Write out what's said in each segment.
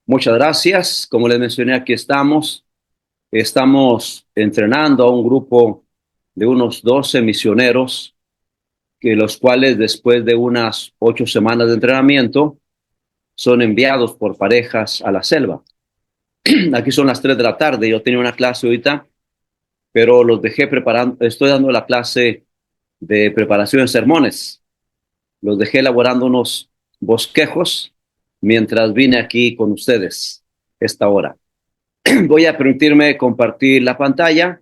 Muchas gracias. Como les mencioné, aquí estamos entrenando a un grupo de unos 12 misioneros, que los cuales después de unas 8 semanas de entrenamiento son enviados por parejas a la selva. Aquí son las 3 de la tarde. Yo tenía una clase ahorita, pero los dejé preparando. Estoy dando la clase de preparación de sermones. Los dejé elaborando unos bosquejos mientras vine aquí con ustedes esta hora. Voy a permitirme compartir la pantalla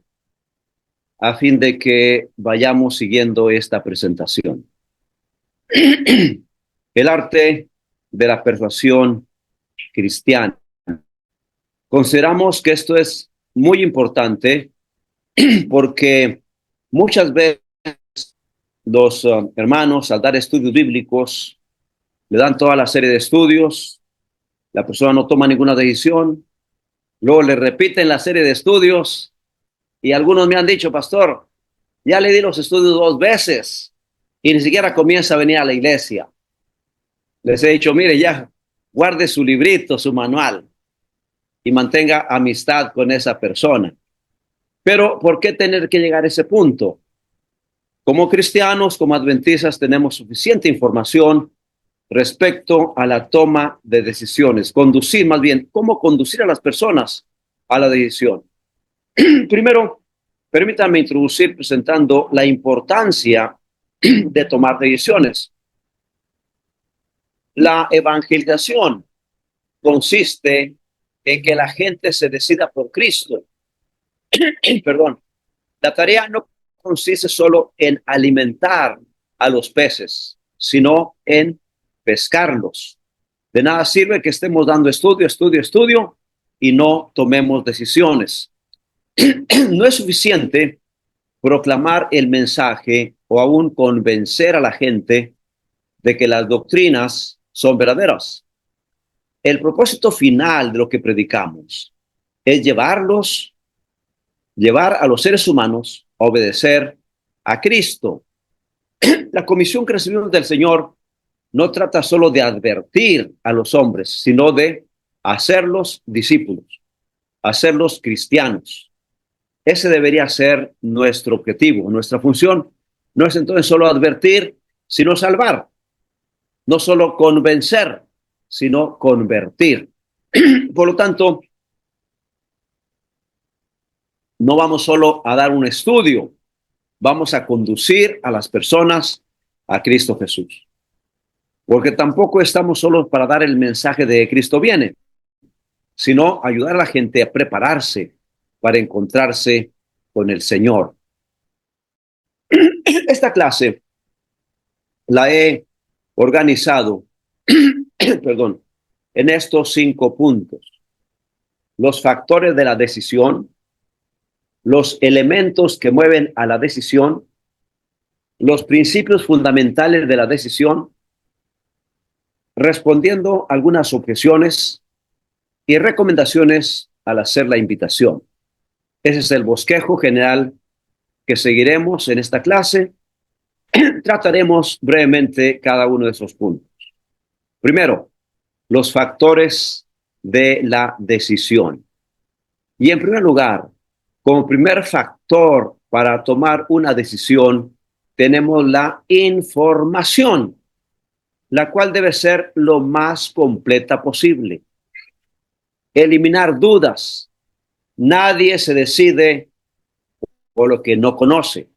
a fin de que vayamos siguiendo esta presentación. El arte de la persuasión cristiana. Consideramos que esto es muy importante porque muchas veces los hermanos, al dar estudios bíblicos, le dan toda la serie de estudios, la persona no toma ninguna decisión, luego le repiten la serie de estudios y algunos me han dicho: pastor, ya le di los estudios 2 veces y ni siquiera comienza a venir a la iglesia. Les he dicho: mire, ya guarde su librito, su manual y mantenga amistad con esa persona. Pero ¿por qué tener que llegar a ese punto? Como cristianos, como adventistas, tenemos suficiente información respecto a la toma de decisiones. Conducir, más bien, cómo conducir a las personas a la decisión. Primero, permítanme introducir presentando la importancia de tomar decisiones. La evangelización consiste en que la gente se decida por Cristo. Perdón. La tarea no consiste solo en alimentar a los peces, sino en pescarlos. De nada sirve que estemos dando estudio y no tomemos decisiones. No es suficiente proclamar el mensaje o aún convencer a la gente de que las doctrinas son verdaderas. El propósito final de lo que predicamos es llevar a los seres humanos a obedecer a Cristo. La comisión que recibimos del Señor no trata solo de advertir a los hombres, sino de hacerlos discípulos, hacerlos cristianos. Ese debería ser nuestro objetivo. Nuestra función no es entonces solo advertir, sino salvar. No solo convencer, sino convertir. Por lo tanto, no vamos solo a dar un estudio, vamos a conducir a las personas a Cristo Jesús. Porque tampoco estamos solos para dar el mensaje de Cristo viene, sino ayudar a la gente a prepararse para encontrarse con el Señor. Esta clase la he organizado, perdón, en estos 5 puntos. Los factores de la decisión, los elementos que mueven a la decisión, los principios fundamentales de la decisión, respondiendo algunas objeciones y recomendaciones al hacer la invitación. Ese es el bosquejo general que seguiremos en esta clase. Trataremos brevemente cada uno de esos puntos. Primero, los factores de la decisión. Y en primer lugar, como primer factor para tomar una decisión, tenemos la información, la cual debe ser lo más completa posible. Eliminar dudas. Nadie se decide por lo que no conoce.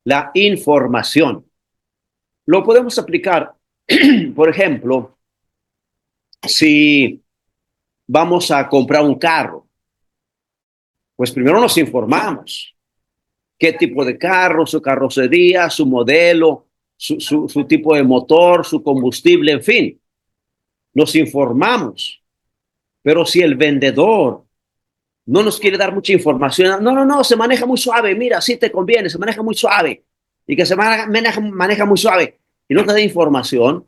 La información. Lo podemos aplicar, por ejemplo, si vamos a comprar un carro, pues primero nos informamos. ¿Qué tipo de carro, su carrocería, su modelo, su tipo de motor, su combustible, en fin? Nos informamos. Pero si el vendedor no nos quiere dar mucha información, no, se maneja muy suave, mira, sí te conviene, se maneja muy suave, y que se maneja muy suave, y no te da información,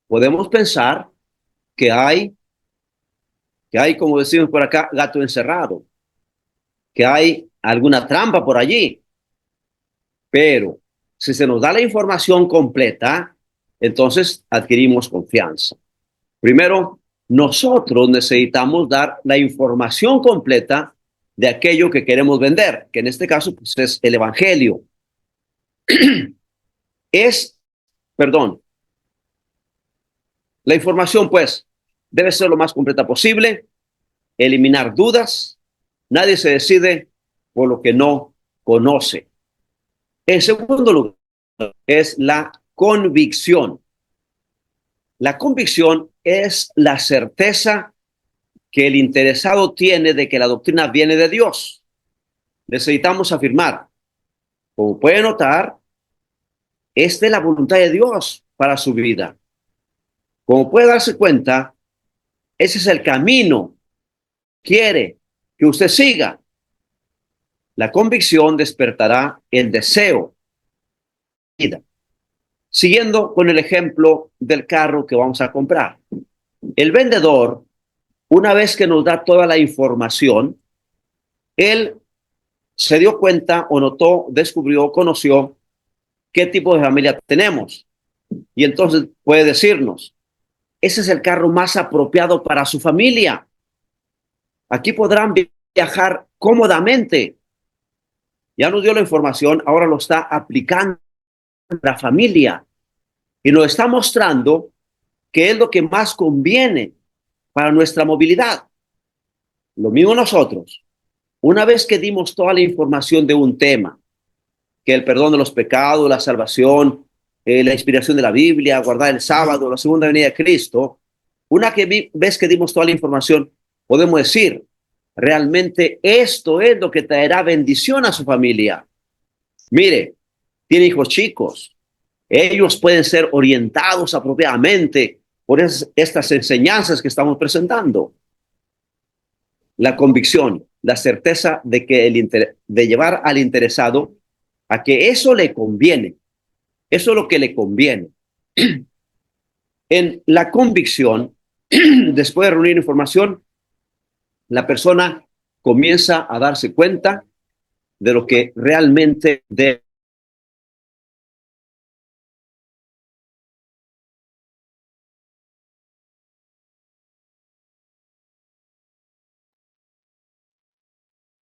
podemos pensar que hay, como decimos por acá, gato encerrado, que hay alguna trampa por allí. Pero si se nos da la información completa, entonces adquirimos confianza. Primero, nosotros necesitamos dar la información completa de aquello que queremos vender, que en este caso pues, es el evangelio. Es, perdón, la información pues debe ser lo más completa posible, eliminar dudas. Nadie se decide por lo que no conoce. En segundo lugar, es la convicción. La convicción es la certeza que el interesado tiene de que la doctrina viene de Dios. Necesitamos afirmar, como puede notar, es de la voluntad de Dios para su vida. Como puede darse cuenta, ese es el camino que quiere que usted siga. La convicción despertará el deseo de vida. Siguiendo con el ejemplo del carro que vamos a comprar. El vendedor, una vez que nos da toda la información, él se dio cuenta o notó, descubrió, conoció qué tipo de familia tenemos. Y entonces puede decirnos, ese es el carro más apropiado para su familia. Aquí podrán viajar cómodamente. Ya nos dio la información, ahora lo está aplicando a la familia y nos está mostrando que es lo que más conviene para nuestra movilidad. Lo mismo nosotros. Una vez que dimos toda la información de un tema, que el perdón de los pecados, la salvación, la inspiración de la Biblia, guardar el sábado, la segunda venida de Cristo, vez que dimos toda la información, podemos decir, realmente esto es lo que traerá bendición a su familia. Mire, tiene hijos chicos, ellos pueden ser orientados apropiadamente por estas enseñanzas que estamos presentando. La convicción, la certeza de que de llevar al interesado a que eso le conviene. Eso es lo que le conviene. En la convicción, después de reunir información, la persona comienza a darse cuenta de lo que realmente debe.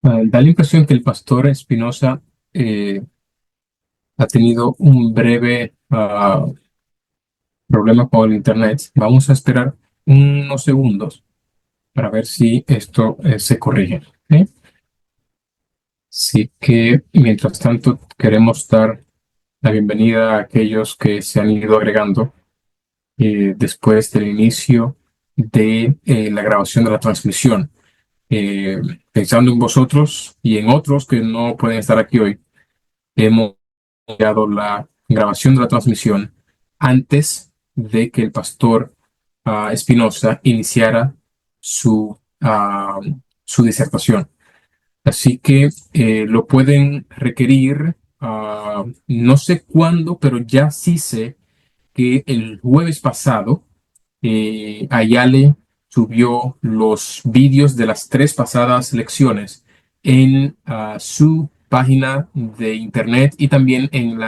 Da la impresión que el pastor Espinosa eh, ha tenido un breve problema con el internet. Vamos a esperar unos segundos para ver si esto se corrige. ¿Ok? Así que, mientras tanto, queremos dar la bienvenida a aquellos que se han ido agregando después del inicio de la grabación de la transmisión. Eh, Pensando en vosotros y en otros que no pueden estar aquí hoy, hemos enviado la grabación de la transmisión antes de que el pastor Espinosa iniciara su disertación. Así que lo pueden requerir, no sé cuándo, pero ya sí sé que el jueves pasado Ayale subió los vídeos de las tres pasadas lecciones en su página de internet y también en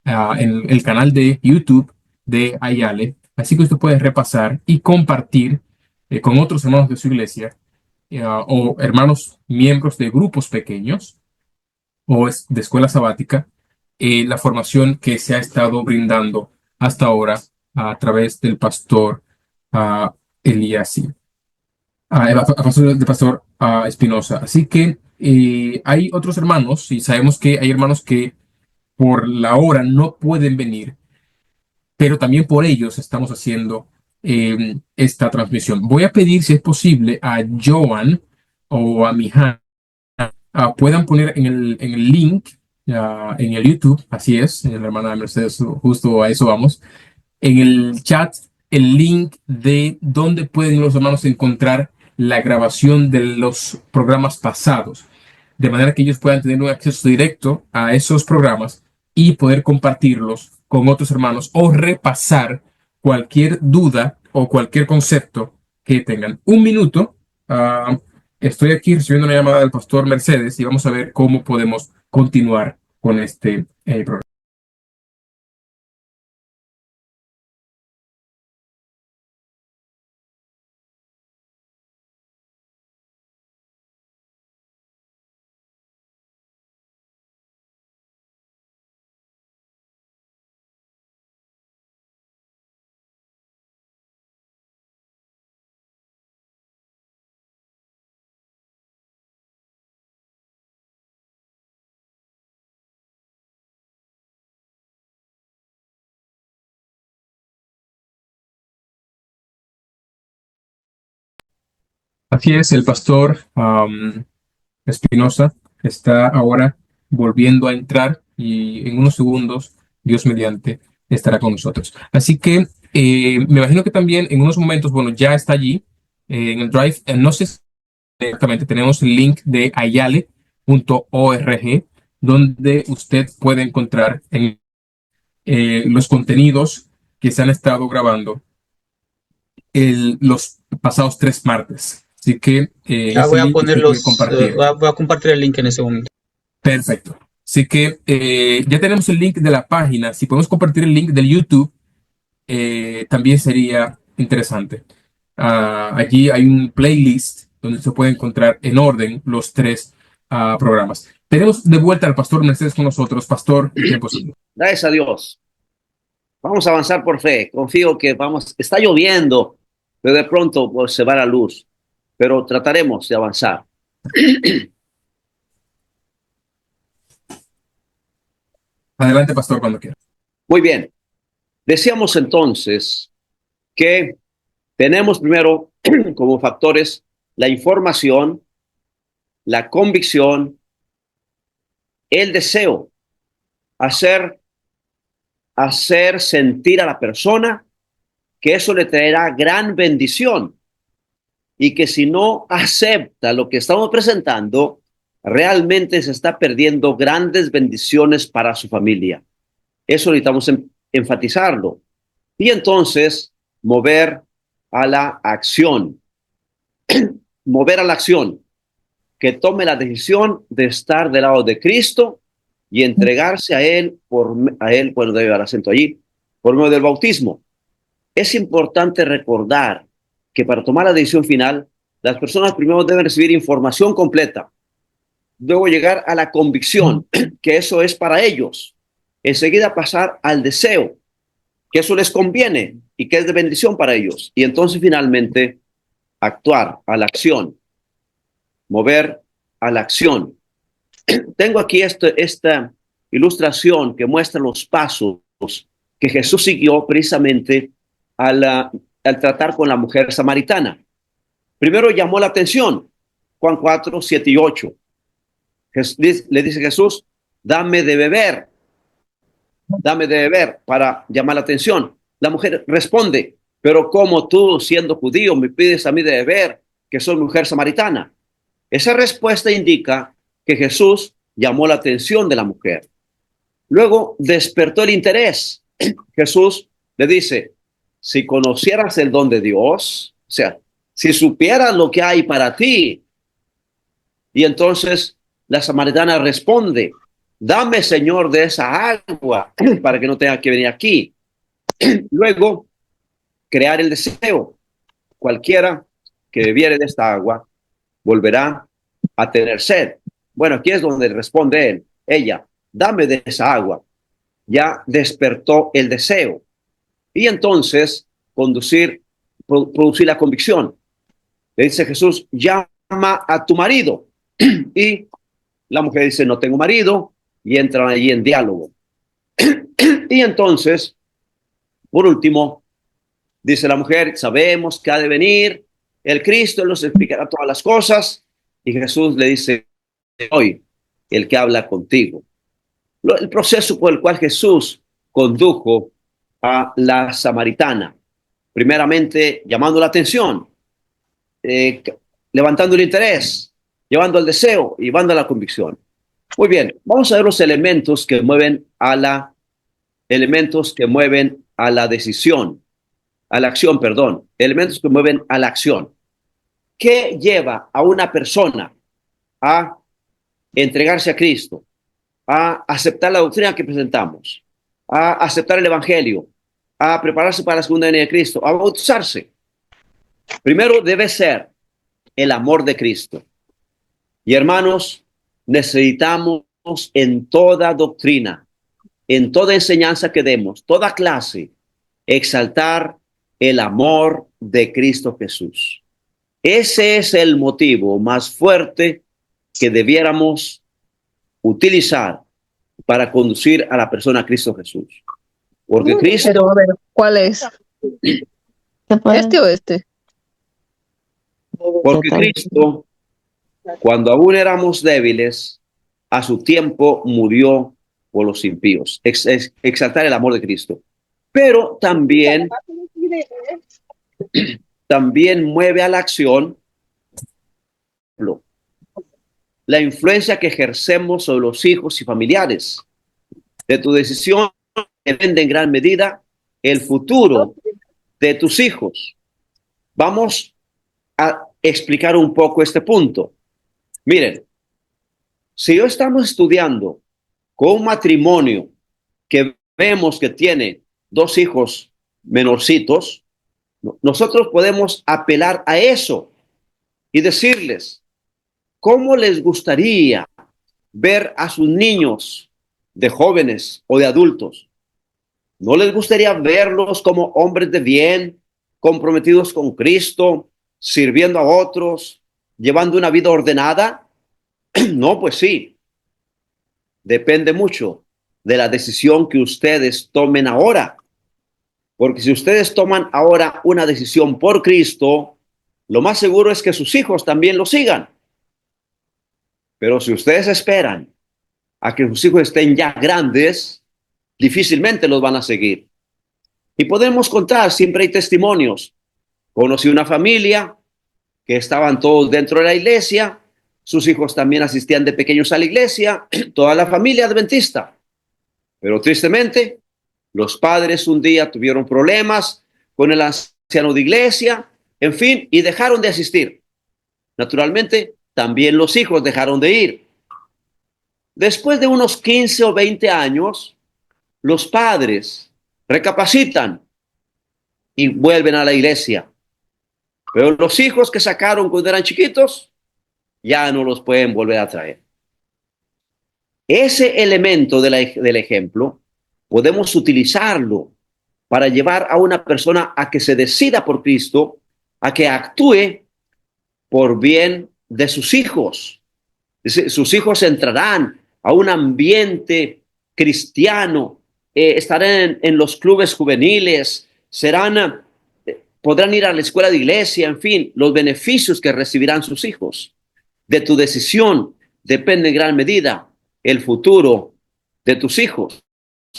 el canal de YouTube de Ayale. Así que usted puede repasar y compartir con otros hermanos de su iglesia o hermanos miembros de grupos pequeños o de escuela sabática, la formación que se ha estado brindando hasta ahora a través del pastor Elías, del pastor Espinosa. Así que hay otros hermanos y sabemos que hay hermanos que por la hora no pueden venir, pero también por ellos estamos haciendo esta transmisión. Voy a pedir si es posible a Joan o a Mijan puedan poner en el link, en el YouTube, así es, la hermana Mercedes, justo a eso vamos, en el chat, el link de dónde pueden los hermanos encontrar la grabación de los programas pasados, de manera que ellos puedan tener un acceso directo a esos programas y poder compartirlos con otros hermanos o repasar cualquier duda o cualquier concepto que tengan. Un minuto. Estoy aquí recibiendo una llamada del pastor Mercedes y vamos a ver cómo podemos continuar con este programa. Así es, el pastor Espinosa está ahora volviendo a entrar y en unos segundos, Dios mediante, estará con nosotros. Así que me imagino que también en unos momentos, bueno, ya está allí en el Drive. No sé exactamente, tenemos el link de ayale.org donde usted puede encontrar los contenidos que se han estado grabando los pasados 3 martes. Así que en Ya ese voy a link poner usted puede compartir. voy a compartir el link en ese momento. Perfecto. Así que ya tenemos el link de la página. Si podemos compartir el link del YouTube, también sería interesante. Allí hay un playlist donde se puede encontrar en orden los tres programas. Tenemos de vuelta al pastor Mercedes con nosotros. Pastor, el tiempo es suyo. Gracias a Dios. Vamos a avanzar por fe. Confío que vamos. Está lloviendo, pero de pronto pues, se va la luz. Pero trataremos de avanzar. Adelante, pastor, cuando quiera. Muy bien. Decíamos entonces que tenemos primero como factores la información, la convicción, el deseo, hacer, hacer sentir a la persona que eso le traerá gran bendición y que si no acepta lo que estamos presentando, realmente se está perdiendo grandes bendiciones para su familia. Eso necesitamos enfatizarlo. Y entonces, mover a la acción. Mover a la acción. Que tome la decisión de estar del lado de Cristo y entregarse a Él, bueno, debe dar acento allí, por medio del bautismo. Es importante recordar que para tomar la decisión final, las personas primero deben recibir información completa, luego llegar a la convicción, que eso es para ellos, enseguida pasar al deseo, que eso les conviene y que es de bendición para ellos, y entonces finalmente actuar a la acción, mover a la acción. Tengo aquí esta ilustración que muestra los pasos que Jesús siguió precisamente al tratar con la mujer samaritana. Primero llamó la atención, Juan 4, 7 y 8. Le dice Jesús, dame de beber para llamar la atención. La mujer responde, pero ¿cómo tú, siendo judío, me pides a mí de beber, que soy mujer samaritana? Esa respuesta indica que Jesús llamó la atención de la mujer. Luego despertó el interés. Jesús le dice, si conocieras el don de Dios, o sea, si supieras lo que hay para ti. Y entonces la samaritana responde, dame, Señor, de esa agua para que no tenga que venir aquí. Luego, crear el deseo. Cualquiera que bebiere de esta agua volverá a tener sed. Bueno, aquí es donde responde ella, dame de esa agua. Ya despertó el deseo. Y entonces producir la convicción. Le dice Jesús, llama a tu marido. Y la mujer dice, no tengo marido, y entran allí en diálogo. Y entonces, por último, dice la mujer, sabemos que ha de venir el Cristo, Él nos explicará todas las cosas. Y Jesús le dice, hoy, el que habla contigo. El proceso por el cual Jesús condujo a la samaritana. Primeramente, llamando la atención, levantando el interés, llevando el deseo, llevando a la convicción. Muy bien, vamos a ver los elementos que mueven a la decisión, a la acción, perdón, elementos que mueven a la acción. ¿Qué lleva a una persona a entregarse a Cristo, a aceptar la doctrina que presentamos, a aceptar el evangelio, a prepararse para la segunda venida de Cristo, a bautizarse? Primero debe ser el amor de Cristo. Y hermanos, necesitamos en toda doctrina, en toda enseñanza que demos, toda clase, exaltar el amor de Cristo Jesús. Ese es el motivo más fuerte que debiéramos utilizar para conducir a la persona a Cristo Jesús. Porque Cristo... Pero, a ver, ¿cuál es? ¿Este o este? Porque Cristo, cuando aún éramos débiles, a su tiempo murió por los impíos. Exaltar el amor de Cristo. Pero también mueve a la acción la influencia que ejercemos sobre los hijos y familiares. De tu decisión depende en gran medida el futuro de tus hijos. Vamos a explicar un poco este punto. Miren, si yo estamos estudiando con un matrimonio que vemos que tiene 2 hijos menorcitos, nosotros podemos apelar a eso y decirles cómo les gustaría ver a sus niños de jóvenes o de adultos. ¿No les gustaría verlos como hombres de bien, comprometidos con Cristo, sirviendo a otros, llevando una vida ordenada? No, pues sí. Depende mucho de la decisión que ustedes tomen ahora. Porque si ustedes toman ahora una decisión por Cristo, lo más seguro es que sus hijos también lo sigan. Pero si ustedes esperan a que sus hijos estén ya grandes, difícilmente los van a seguir. Y podemos contar, siempre hay testimonios. Conocí una familia que estaban todos dentro de la iglesia, sus hijos también asistían de pequeños a la iglesia, toda la familia adventista. Pero tristemente, los padres un día tuvieron problemas con el anciano de iglesia, en fin, y dejaron de asistir. Naturalmente, también los hijos dejaron de ir. Después de unos 15 o 20 años, los padres recapacitan y vuelven a la iglesia. Pero los hijos que sacaron cuando eran chiquitos, ya no los pueden volver a traer. Ese elemento del ejemplo podemos utilizarlo para llevar a una persona a que se decida por Cristo, a que actúe por bien de sus hijos. Sus hijos entrarán a un ambiente cristiano, estarán en los clubes juveniles, podrán ir a la escuela de iglesia, en fin, los beneficios que recibirán sus hijos. De tu decisión depende en gran medida el futuro de tus hijos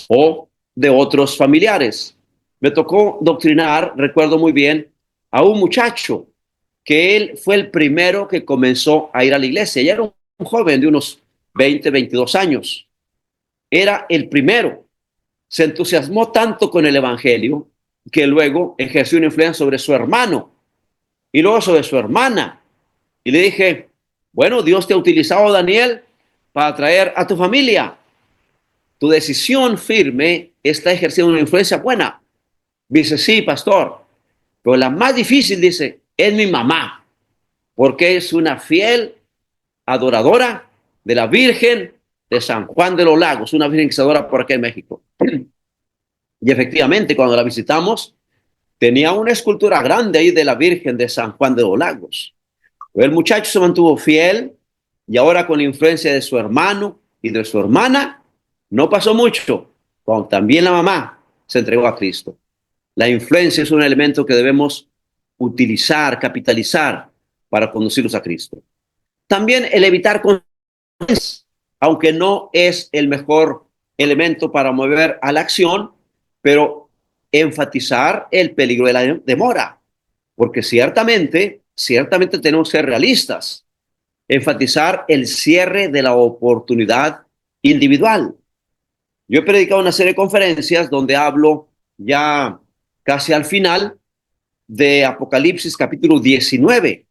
o de otros familiares. Me tocó doctrinar, recuerdo muy bien, a un muchacho que él fue el primero que comenzó a ir a la iglesia. Ya era un joven de unos 20, 22 años. Era el primero. Se entusiasmó tanto con el evangelio que luego ejerció una influencia sobre su hermano y luego sobre su hermana. Y le dije, bueno, Dios te ha utilizado, Daniel, para traer a tu familia. Tu decisión firme está ejerciendo una influencia buena. Dice, sí, pastor, pero la más difícil, dice, es mi mamá, porque es una fiel adoradora de la Virgen de San Juan de los Lagos, una virgen que se adora por acá en México. Y efectivamente, cuando la visitamos, tenía una escultura grande ahí de la Virgen de San Juan de los Lagos. El muchacho se mantuvo fiel y ahora con la influencia de su hermano y de su hermana, no pasó mucho, cuando también la mamá se entregó a Cristo. La influencia es un elemento que debemos utilizar, capitalizar para conducirlos a Cristo. También el evitar, aunque no es el mejor elemento para mover a la acción, pero enfatizar el peligro de la demora, porque ciertamente tenemos que ser realistas, enfatizar el cierre de la oportunidad individual. Yo he predicado una serie de conferencias donde hablo ya casi al final de Apocalipsis capítulo 19,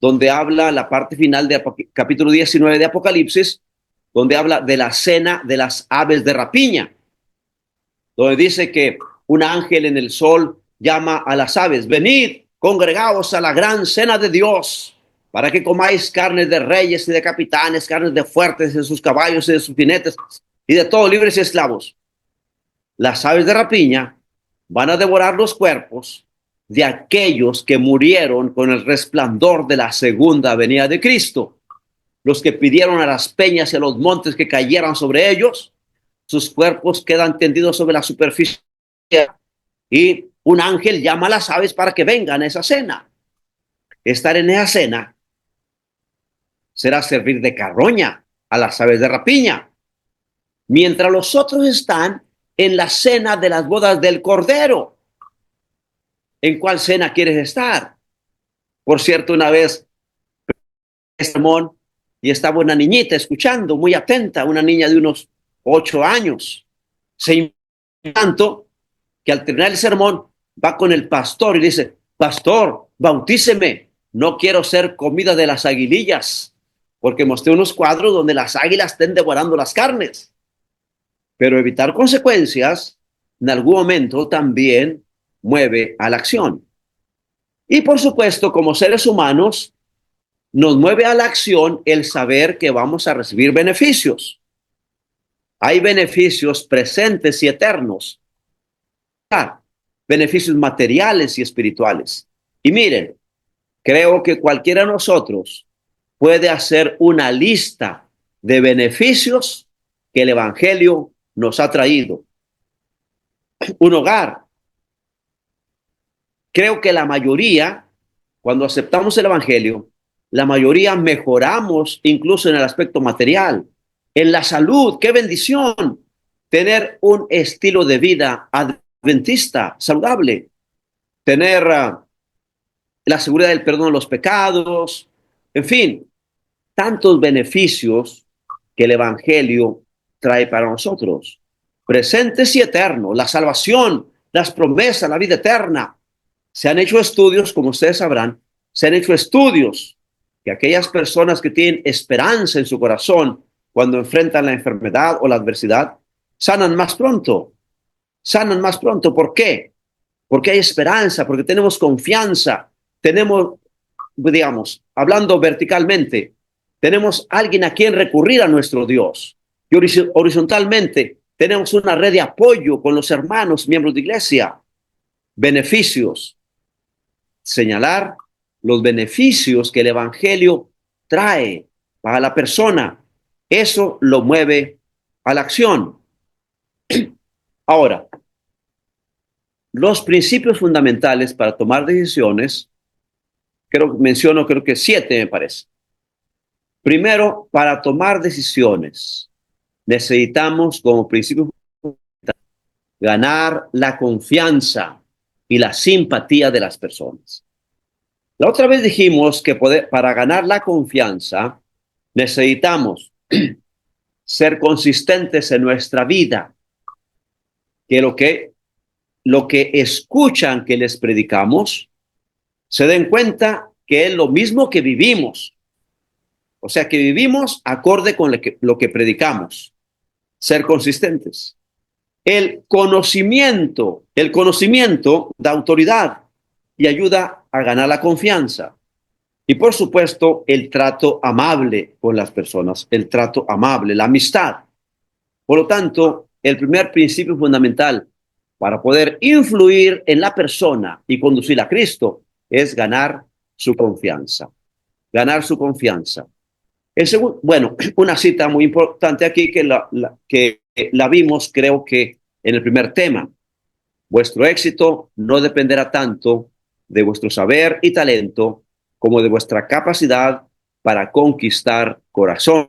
donde habla la parte final de capítulo 19 de Apocalipsis, donde habla de la cena de las aves de rapiña, donde dice que un ángel en el sol llama a las aves, venid, congregaos a la gran cena de Dios, para que comáis carnes de reyes y de capitanes, carnes de fuertes, de sus caballos y de sus jinetes, y de todos libres y esclavos. Las aves de rapiña van a devorar los cuerpos de aquellos que murieron con el resplandor de la segunda venida de Cristo. Los que pidieron a las peñas y a los montes que cayeran sobre ellos, sus cuerpos quedan tendidos sobre la superficie y un ángel llama a las aves para que vengan a esa cena. estar en esa cena será servir de carroña a las aves de rapiña, mientras los otros están en la cena de las bodas del Cordero. ¿En cuál cena quieres estar? Por cierto, una vez sermón y estaba una niñita escuchando, muy atenta, una niña de unos 8 años. Se tanto que al terminar el sermón va con el pastor y dice: pastor, bautíceme, no quiero ser comida de las aguilillas, porque mostré unos cuadros donde las águilas estén devorando las carnes. Pero evitar consecuencias en algún momento también mueve a la acción. Y por supuesto, como seres humanos, nos mueve a la acción el saber que vamos a recibir beneficios. Hay beneficios presentes y eternos, beneficios materiales y espirituales. Y miren, creo que cualquiera de nosotros puede hacer una lista de beneficios que el Evangelio nos ha traído. Un hogar. Creo que la mayoría, cuando aceptamos el Evangelio, la mayoría mejoramos incluso en el aspecto material, en la salud. ¡Qué bendición! Tener un estilo de vida adventista, saludable, tener la seguridad del perdón de los pecados, en fin, tantos beneficios que el Evangelio trae para nosotros, presentes y eternos, la salvación, las promesas, la vida eterna. Se han hecho estudios, como ustedes sabrán, se han hecho estudios que aquellas personas que tienen esperanza en su corazón cuando enfrentan la enfermedad o la adversidad, sanan más pronto. Sanan más pronto. ¿Por qué? Porque hay esperanza, porque tenemos confianza, tenemos, digamos, hablando verticalmente, tenemos alguien a quien recurrir a nuestro Dios. Y horizontalmente tenemos una red de apoyo con los hermanos, miembros de iglesia. Beneficios. Señalar los beneficios que el Evangelio trae para la persona. Eso lo mueve a la acción. Ahora, los principios fundamentales para tomar decisiones, creo que 7 me parece. Primero, para tomar decisiones, necesitamos como principio ganar la confianza y la simpatía de las personas. La otra vez dijimos que para ganar la confianza necesitamos ser consistentes en nuestra vida, que lo que escuchan que les predicamos se den cuenta que es lo mismo que vivimos. O sea, que vivimos acorde con lo que predicamos. Ser consistentes. El conocimiento da autoridad y ayuda a ganar la confianza. Y por supuesto, el trato amable con las personas, el trato amable, la amistad. Por lo tanto, el primer principio fundamental para poder influir en la persona y conducirla a Cristo es ganar su confianza. Ganar su confianza. El segundo, bueno, una cita muy importante aquí que la vimos, creo que en el primer tema. Vuestro éxito no dependerá tanto de vuestro saber y talento como de vuestra capacidad para conquistar corazón.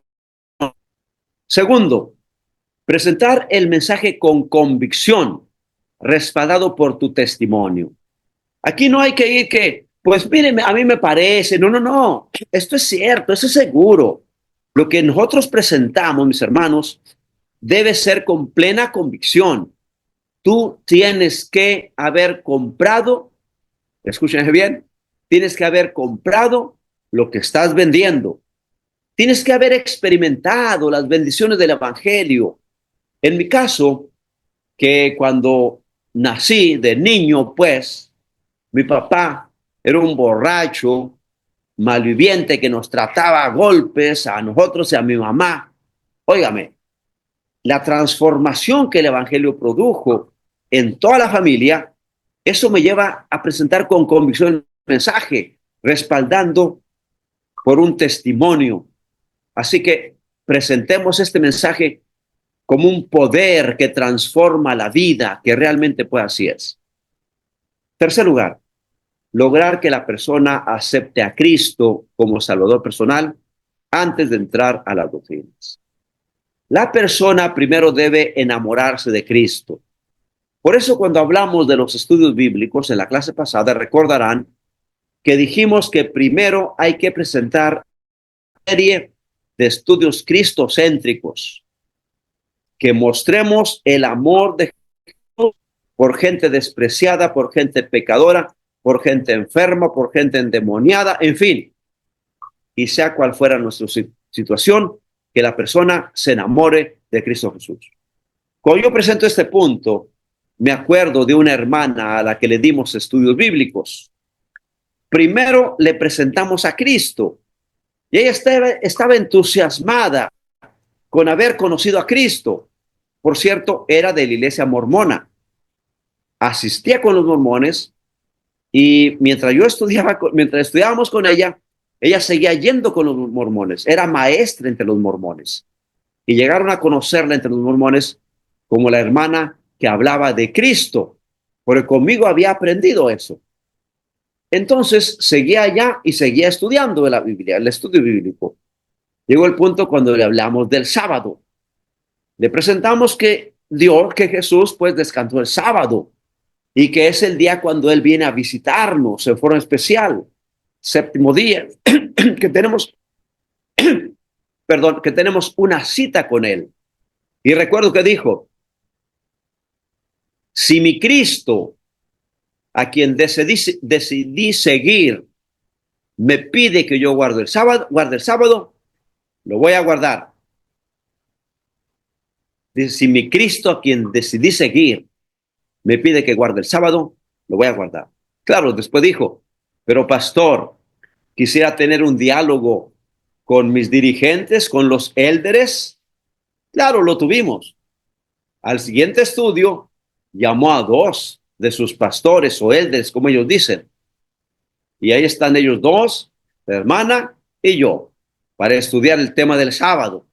Segundo, presentar el mensaje con convicción, respaldado por tu testimonio. Aquí no hay que ir que, pues miren, a mí me parece, no, esto es cierto, eso es seguro. Lo que nosotros presentamos, mis hermanos, debe ser con plena convicción. Tú tienes que haber comprado, escúchenme bien, tienes que haber comprado lo que estás vendiendo. Tienes que haber experimentado las bendiciones del Evangelio. En mi caso, que cuando nací de niño, pues, mi papá era un borracho, malviviente que nos trataba a golpes a nosotros y a mi mamá. Óigame, la transformación que el Evangelio produjo en toda la familia, eso me lleva a presentar con convicción el mensaje, respaldando por un testimonio. Así que presentemos este mensaje como un poder que transforma la vida, que realmente pues así es. Tercer lugar, lograr que la persona acepte a Cristo como Salvador personal antes de entrar a las doctrinas. La persona primero debe enamorarse de Cristo. Por eso cuando hablamos de los estudios bíblicos en la clase pasada, recordarán que dijimos que primero hay que presentar una serie de estudios cristocéntricos, que mostremos el amor de Jesús por gente despreciada, por gente pecadora, por gente enferma, por gente endemoniada, en fin, y sea cual fuera nuestra situación, que la persona se enamore de Cristo Jesús. Cuando yo presento este punto, me acuerdo de una hermana a la que le dimos estudios bíblicos. Primero le presentamos a Cristo y ella estaba entusiasmada con haber conocido a Cristo. Por cierto, era de la iglesia mormona. Asistía con los mormones y mientras estudiábamos con ella, ella seguía yendo con los mormones. Era maestra entre los mormones. Y llegaron a conocerla entre los mormones como la hermana que hablaba de Cristo, porque conmigo había aprendido eso. Entonces seguía allá y seguía estudiando la Biblia, el estudio bíblico. Llegó el punto cuando le hablamos del sábado. Le presentamos que Jesús pues descansó el sábado y que es el día cuando Él viene a visitarnos en forma especial. Séptimo día que tenemos, que tenemos una cita con Él. Y recuerdo que dijo, si mi Cristo, a quien decidí seguir, me pide que yo guarde el sábado, lo voy a guardar. Dice, si mi Cristo, a quien decidí seguir, me pide que guarde el sábado, lo voy a guardar. Claro, después dijo, pero pastor, quisiera tener un diálogo con mis dirigentes, con los élderes. Claro, lo tuvimos. Al siguiente estudio, llamó a 2 de sus pastores o élderes, como ellos dicen. Y ahí están ellos 2, la hermana y yo, para estudiar el tema del sábado.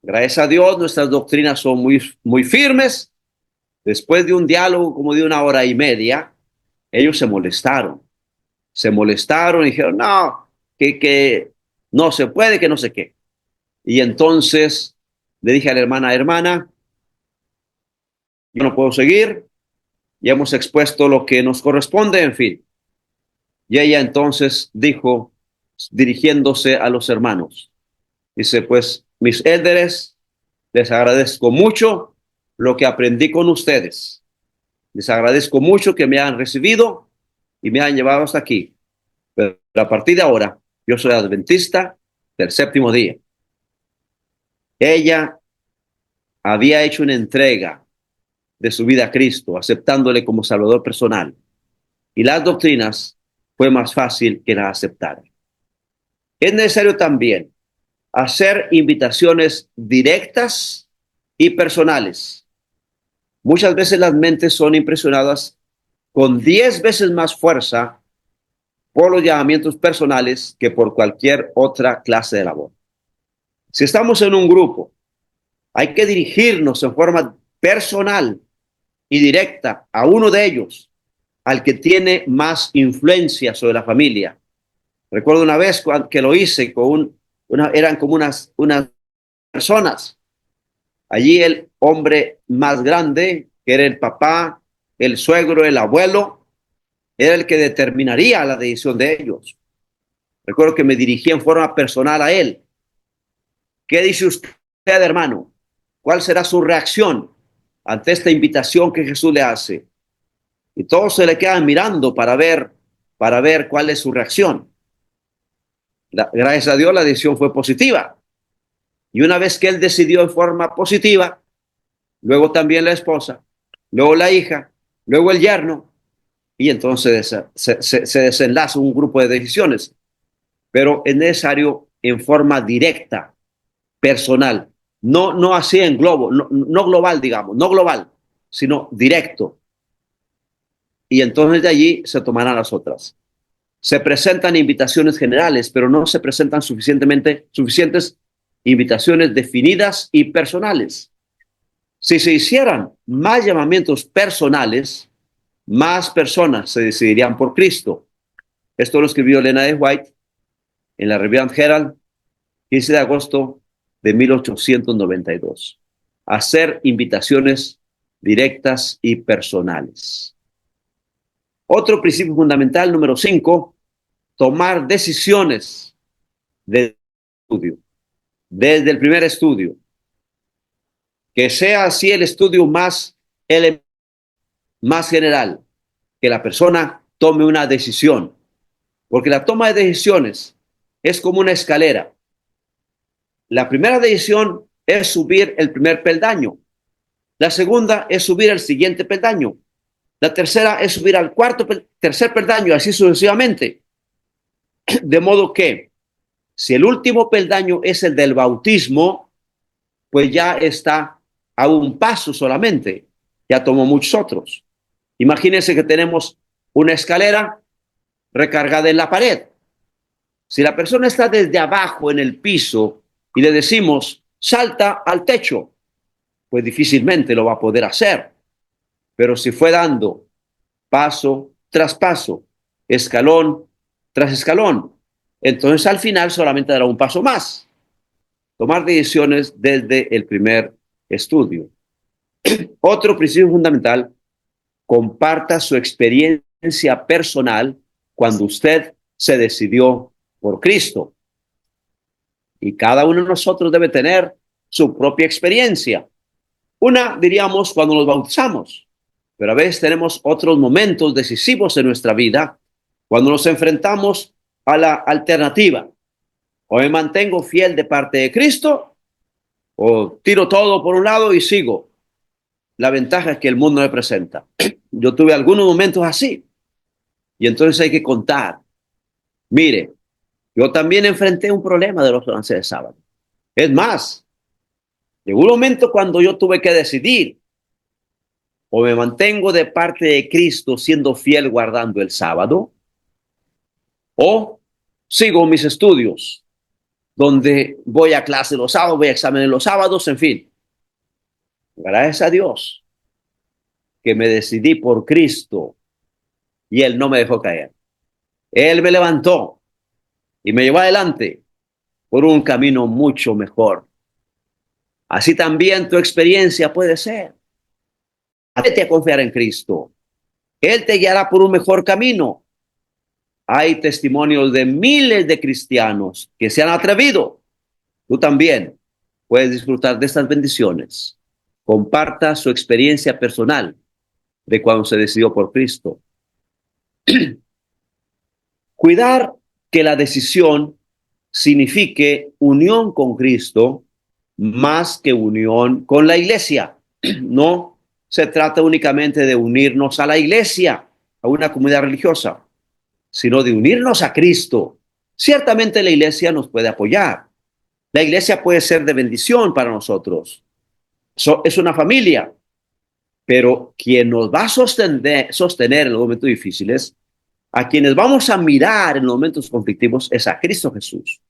Gracias a Dios, nuestras doctrinas son muy firmes. Después de un diálogo como de 1 hora y media, ellos se molestaron y dijeron, no, que no se puede, que no sé qué. Y entonces le dije a la hermana, yo no puedo seguir, ya hemos expuesto lo que nos corresponde, en fin. Y ella entonces dijo, dirigiéndose a los hermanos, dice, pues mis élderes, les agradezco mucho lo que aprendí con ustedes. Les agradezco mucho que me han recibido y me han llevado hasta aquí. Pero a partir de ahora, yo soy adventista del séptimo día. Ella había hecho una entrega de su vida a Cristo, aceptándole como Salvador personal. Y las doctrinas fue más fácil que las aceptara. Es necesario también hacer invitaciones directas y personales. Muchas veces las mentes son impresionadas con 10 veces más fuerza por los llamamientos personales que por cualquier otra clase de labor. Si estamos en un grupo, hay que dirigirnos en forma personal y directa a uno de ellos, al que tiene más influencia sobre la familia. Recuerdo una vez que lo hice eran como unas personas. Allí el hombre más grande, que era el papá, el suegro, el abuelo, era el que determinaría la decisión de ellos. Recuerdo que me dirigí en forma personal a él. ¿Qué dice usted, hermano? ¿Cuál será su reacción ante esta invitación que Jesús le hace? Y todos se le quedan mirando para ver cuál es su reacción. Gracias a Dios la decisión fue positiva. Y una vez que él decidió en forma positiva, luego también la esposa, luego la hija, luego el yerno, y entonces se desenlaza un grupo de decisiones. Pero es necesario en forma directa, personal, no así en globo, no global, digamos, no global, sino directo. Y entonces de allí se tomarán las otras. Se presentan invitaciones generales, pero no se presentan suficientes invitaciones definidas y personales. Si se hicieran más llamamientos personales, más personas se decidirían por Cristo. Esto lo escribió Elena de White en la Review Herald, 15 de agosto de 1892. Hacer invitaciones directas y personales. Otro principio fundamental, número 5, tomar decisiones de estudio, desde el primer estudio. Que sea así el estudio más general, que la persona tome una decisión, porque la toma de decisiones es como una escalera. La primera decisión es subir el primer peldaño, la segunda es subir el siguiente peldaño, la tercera es subir al tercer peldaño, así sucesivamente. De modo que si el último peldaño es el del bautismo, pues ya está a un paso solamente, ya tomó muchos otros. Imagínense que tenemos una escalera recargada en la pared. Si la persona está desde abajo en el piso y le decimos, salta al techo, pues difícilmente lo va a poder hacer. Pero si fue dando paso tras paso, escalón tras escalón, entonces al final solamente dará un paso más. Tomar decisiones desde el primer estudio. Otro principio fundamental, comparta su experiencia personal cuando usted se decidió por Cristo. Y cada uno de nosotros debe tener su propia experiencia. Una, diríamos, cuando nos bautizamos, pero a veces tenemos otros momentos decisivos en nuestra vida cuando nos enfrentamos a la alternativa. O me mantengo fiel de parte de Cristo o tiro todo por un lado y sigo. La ventaja es que el mundo me presenta. Yo tuve algunos momentos así y entonces hay que contar. Mire, yo también enfrenté un problema de los 11 de sábado. Es más, llegó un momento cuando yo tuve que decidir o me mantengo de parte de Cristo siendo fiel guardando el sábado o sigo mis estudios donde voy a clase los sábados, voy a exámenes los sábados, en fin. Gracias a Dios que me decidí por Cristo y Él no me dejó caer. Él me levantó y me llevó adelante por un camino mucho mejor. Así también tu experiencia puede ser. Atrévete a confiar en Cristo. Él te guiará por un mejor camino. Hay testimonios de miles de cristianos que se han atrevido. Tú también puedes disfrutar de estas bendiciones. Comparta su experiencia personal de cuando se decidió por Cristo. Cuidar que la decisión signifique unión con Cristo más que unión con la iglesia. No se trata únicamente de unirnos a la iglesia, a una comunidad religiosa, sino de unirnos a Cristo. Ciertamente la iglesia nos puede apoyar. La iglesia puede ser de bendición para nosotros. Es una familia, pero quien nos va a sostener en los momentos difíciles, a quienes vamos a mirar en los momentos conflictivos, es a Cristo Jesús.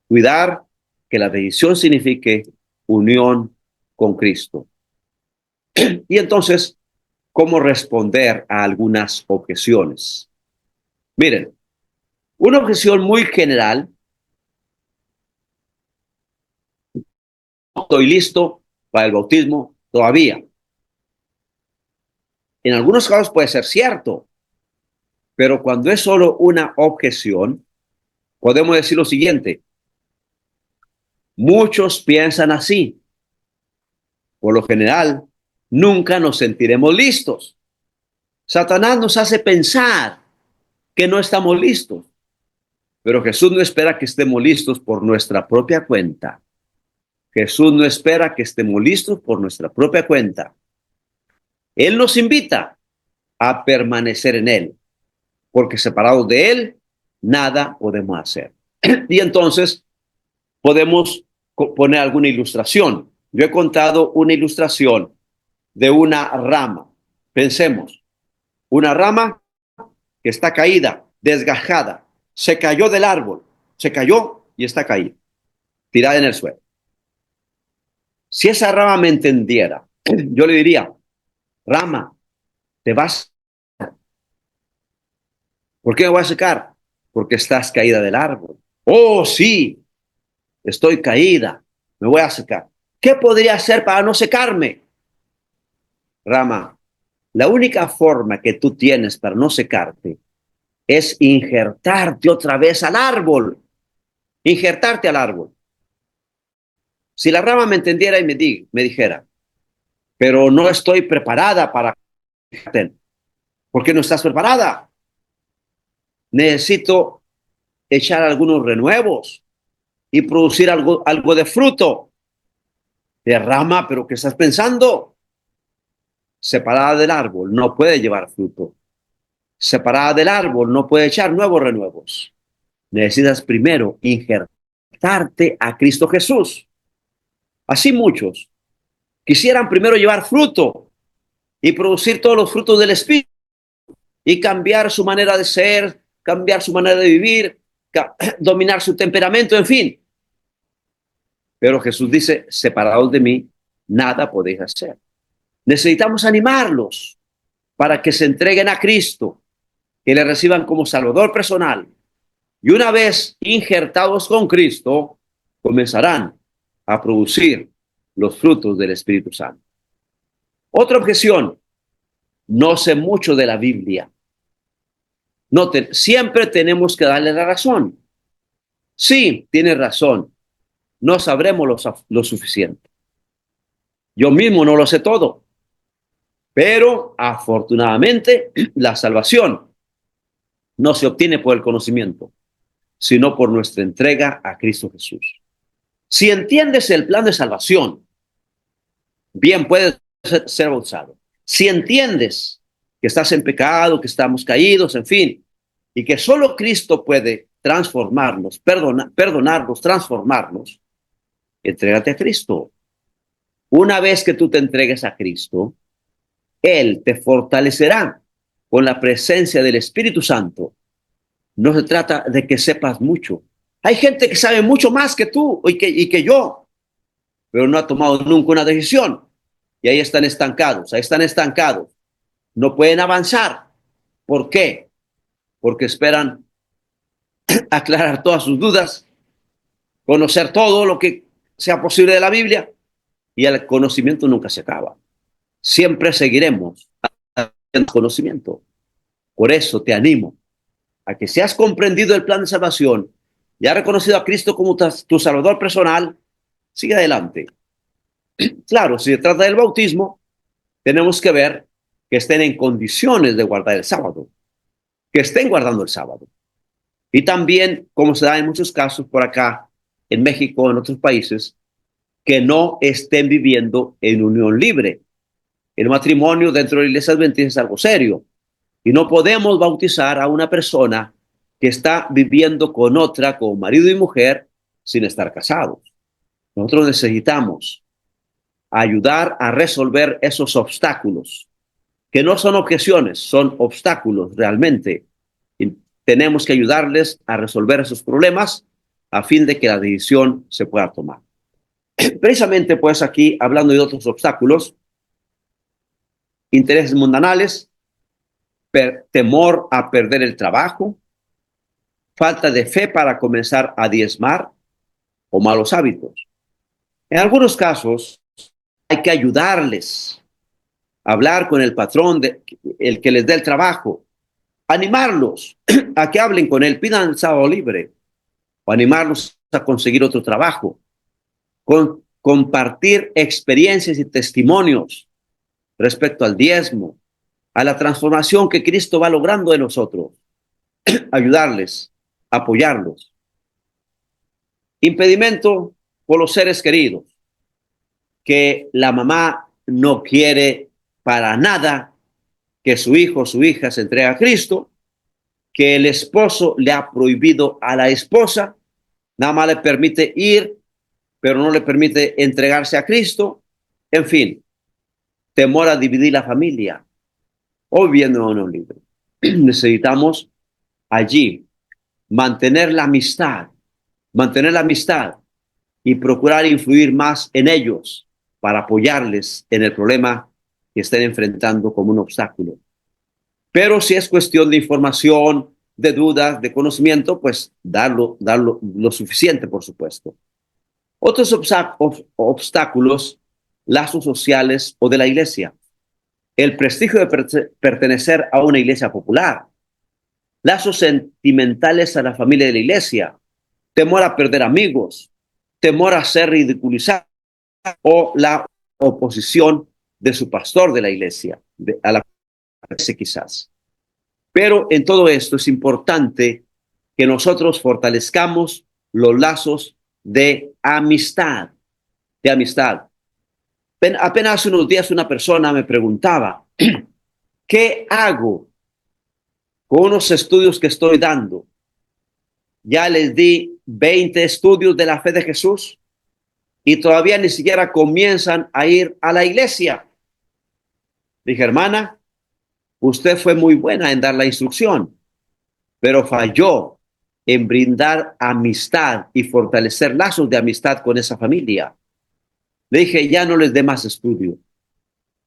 Cuidar que la decisión signifique unión con Cristo. Y entonces, ¿cómo responder a algunas objeciones? Miren, una objeción muy general: no estoy listo para el bautismo todavía. En algunos casos puede ser cierto, pero cuando es solo una objeción, podemos decir lo siguiente: muchos piensan así. Por lo general, nunca nos sentiremos listos. Satanás nos hace pensar que no estamos listos, pero Jesús no espera que estemos listos por nuestra propia cuenta. Jesús no espera que estemos listos por nuestra propia cuenta. Él nos invita a permanecer en Él, porque separados de Él, nada podemos hacer. Y entonces podemos poner alguna ilustración. Yo he contado una ilustración de una rama. Pensemos, una rama que está caída, desgajada, se cayó del árbol, se cayó y está caída, tirada en el suelo. Si esa rama me entendiera, yo le diría: rama, te vas. ¿Por qué me voy a secar? porque estás caída del árbol. Oh, sí, estoy caída, me voy a secar. ¿Qué podría hacer para no secarme? Rama, la única forma que tú tienes para no secarte es injertarte otra vez al árbol. Injertarte al árbol. Si la rama me entendiera y me dijera, pero no estoy preparada para... ¿Por qué no estás preparada? Necesito echar algunos renuevos y producir algo de fruto. De rama, pero ¿qué estás pensando? Separada del árbol no puede llevar fruto. Separada del árbol no puede echar nuevos renuevos. Necesitas primero injertarte a Cristo Jesús. Así muchos quisieran primero llevar fruto y producir todos los frutos del Espíritu y cambiar su manera de ser, cambiar su manera de vivir, dominar su temperamento, en fin. Pero Jesús dice, separados de mí, nada podéis hacer. Necesitamos animarlos para que se entreguen a Cristo, que le reciban como Salvador personal. Y una vez injertados con Cristo, comenzarán a producir los frutos del Espíritu Santo. Otra objeción, no sé mucho de la Biblia. Noten, siempre tenemos que darle la razón. Sí, tiene razón. No sabremos lo suficiente. Yo mismo no lo sé todo. Pero afortunadamente la salvación no se obtiene por el conocimiento, sino por nuestra entrega a Cristo Jesús. Si entiendes el plan de salvación, bien puedes ser bautizado. Si entiendes que estás en pecado, que estamos caídos, en fin, y que solo Cristo puede transformarnos, perdonarnos, transformarnos, entrégate a Cristo. Una vez que tú te entregues a Cristo, Él te fortalecerá con la presencia del Espíritu Santo. No se trata de que sepas mucho. Hay gente que sabe mucho más que tú y que yo, pero no ha tomado nunca una decisión. Y ahí están estancados. No pueden avanzar. ¿Por qué? Porque esperan aclarar todas sus dudas, conocer todo lo que sea posible de la Biblia, y el conocimiento nunca se acaba. Siempre seguiremos en conocimiento. Por eso te animo a que si has comprendido el plan de salvación y has reconocido a Cristo como tu Salvador personal, sigue adelante. Claro, si se trata del bautismo, tenemos que ver que estén en condiciones de guardar el sábado, que estén guardando el sábado. Y también, como se da en muchos casos por acá, en México, en otros países, que no estén viviendo en unión libre. El matrimonio dentro de la iglesia adventista es algo serio. Y no podemos bautizar a una persona que está viviendo con otra, como marido y mujer, sin estar casados. Nosotros necesitamos ayudar a resolver esos obstáculos, que no son objeciones, son obstáculos realmente. Y tenemos que ayudarles a resolver esos problemas a fin de que la decisión se pueda tomar. Precisamente, pues aquí, hablando de otros obstáculos, intereses mundanales, temor a perder el trabajo, falta de fe para comenzar a diezmar o malos hábitos. En algunos casos hay que ayudarles a hablar con el patrón, el que les dé el trabajo, animarlos a que hablen con él, pidan el sábado libre, o animarlos a conseguir otro trabajo, compartir experiencias y testimonios respecto al diezmo, a la transformación que Cristo va logrando en nosotros, ayudarles, apoyarlos. Impedimento por los seres queridos, que la mamá no quiere para nada que su hijo o su hija se entregue a Cristo, que el esposo le ha prohibido a la esposa, nada más le permite ir, pero no le permite entregarse a Cristo, en fin, temor a dividir la familia, o viviendo en un libro. Necesitamos allí mantener la amistad y procurar influir más en ellos para apoyarles en el problema que estén enfrentando como un obstáculo. Pero si es cuestión de información, de dudas, de conocimiento, pues darlo lo suficiente, por supuesto. Otros obstáculos, lazos sociales o de la iglesia. El prestigio de pertenecer a una iglesia popular. Lazos sentimentales a la familia de la iglesia. Temor a perder amigos. Temor a ser ridiculizado. O la oposición de su pastor de la iglesia, a la iglesia quizás. Pero en todo esto es importante que nosotros fortalezcamos los lazos de amistad, de amistad. Apenas hace unos días una persona me preguntaba, ¿qué hago con unos estudios que estoy dando? Ya les di 20 estudios de la fe de Jesús y todavía ni siquiera comienzan a ir a la iglesia. Dije, hermana, usted fue muy buena en dar la instrucción, pero falló en brindar amistad y fortalecer lazos de amistad con esa familia. Le dije, ya no les dé más estudio.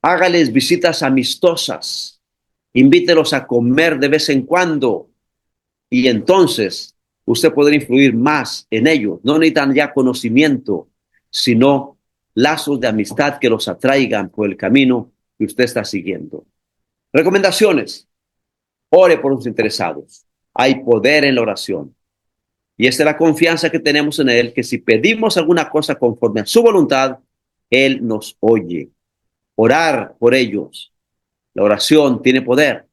Hágales visitas amistosas. Invítelos a comer de vez en cuando. Y entonces usted podrá influir más en ellos. No necesitan ya conocimiento, sino lazos de amistad que los atraigan por el camino que usted está siguiendo. Recomendaciones. Ore por los interesados. Hay poder en la oración. Y esta es la confianza que tenemos en Él, que si pedimos alguna cosa conforme a su voluntad, Él nos oye. Orar por ellos. La oración tiene poder.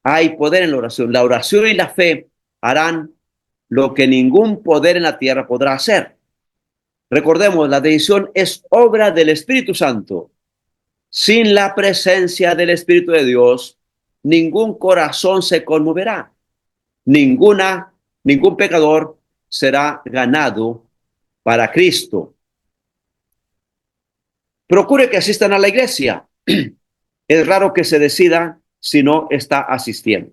Hay poder en la oración. La oración y la fe harán lo que ningún poder en la tierra podrá hacer. Recordemos, la decisión es obra del Espíritu Santo. Sin la presencia del Espíritu de Dios, ningún corazón se conmoverá. Ningún pecador será ganado para Cristo. Procure que asistan a la iglesia. Es raro que se decida si no está asistiendo.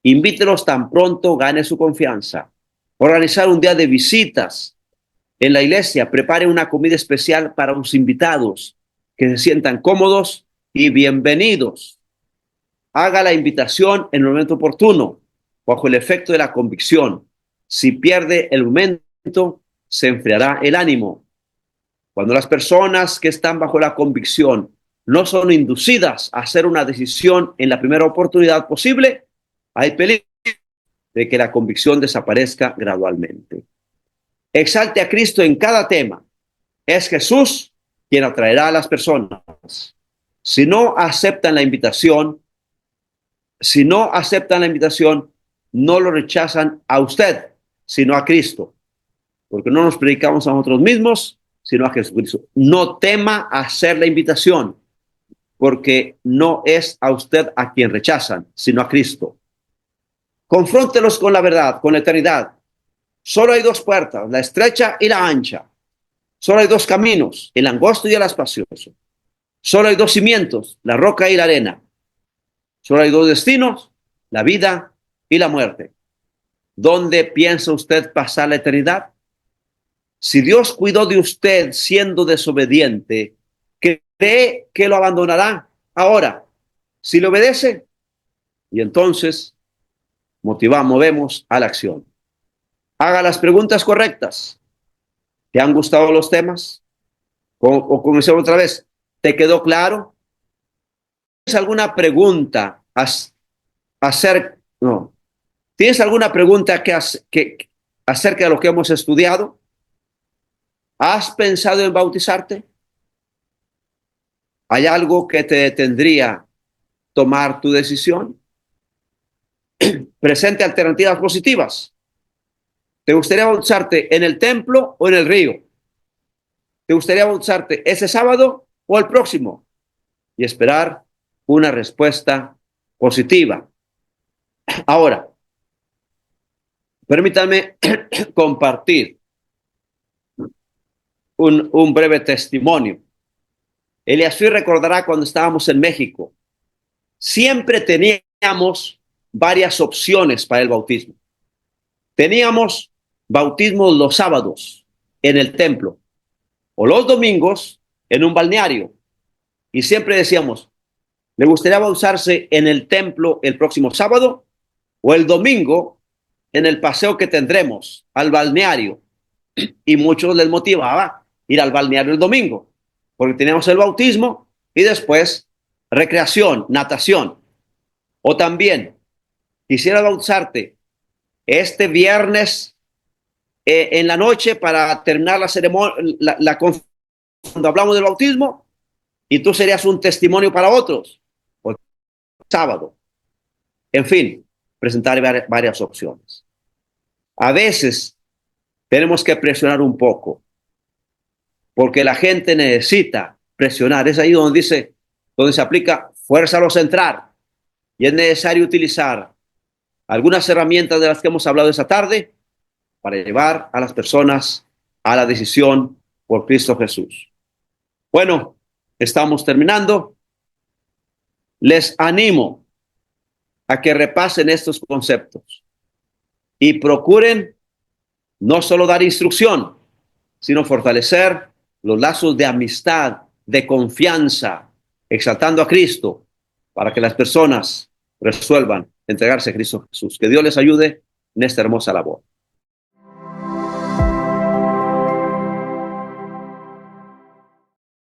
Invítelos tan pronto gane su confianza. Organizar un día de visitas en la iglesia. Prepare una comida especial para los invitados, que se sientan cómodos y bienvenidos. Haga la invitación en el momento oportuno, bajo el efecto de la convicción. Si pierde el momento, se enfriará el ánimo. Cuando las personas que están bajo la convicción no son inducidas a hacer una decisión en la primera oportunidad posible, hay peligro de que la convicción desaparezca gradualmente. Exalte a Cristo en cada tema. Es Jesús quien atraerá a las personas. Si no aceptan la invitación, no lo rechazan a usted, sino a Cristo. Porque no nos predicamos a nosotros mismos, sino a Jesucristo. No tema hacer la invitación, porque no es a usted a quien rechazan, sino a Cristo. Confróntelos con la verdad, con la eternidad. Solo hay dos puertas, la estrecha y la ancha. Solo hay dos caminos, el angosto y el espacioso. Solo hay dos cimientos, la roca y la arena. Solo hay dos destinos, la vida y la muerte. ¿Dónde piensa usted pasar la eternidad? Si Dios cuidó de usted siendo desobediente, ¿cree que lo abandonará ahora? Si le obedece, y entonces movemos a la acción. Haga las preguntas correctas. ¿Te han gustado los temas? O comencemos otra vez. ¿Te quedó claro? ¿Tienes alguna pregunta ¿Tienes alguna pregunta acerca de lo que hemos estudiado? ¿Has pensado en bautizarte? ¿Hay algo que te detendría tomar tu decisión? Presente alternativas positivas. ¿Te gustaría bautizarte en el templo o en el río? ¿Te gustaría bautizarte ese sábado o el próximo? Y esperar una respuesta positiva. Ahora, permítanme compartir un breve testimonio. Eliasui recordará cuando estábamos en México. Siempre teníamos varias opciones para el bautismo. Teníamos bautismos los sábados en el templo o los domingos en un balneario. Y siempre decíamos, ¿le gustaría bautizarse en el templo el próximo sábado o el domingo en el paseo que tendremos al balneario. Y muchos les motivaba ir al balneario el domingo, porque teníamos el bautismo y después recreación, natación. O también quisiera bautizarte este viernes en la noche para terminar la ceremonia, cuando hablamos del bautismo, y tú serías un testimonio para otros. O sábado. En fin, presentar varias opciones. A veces tenemos que presionar un poco, porque la gente necesita presionar. Es ahí donde dice, donde se aplica fuerza a lo central, y es necesario utilizar algunas herramientas de las que hemos hablado esta tarde para llevar a las personas a la decisión por Cristo Jesús. Bueno, estamos terminando. Les animo a que repasen estos conceptos y procuren no solo dar instrucción, sino fortalecer los lazos de amistad, de confianza, exaltando a Cristo para que las personas resuelvan entregarse a Cristo Jesús. Que Dios les ayude en esta hermosa labor.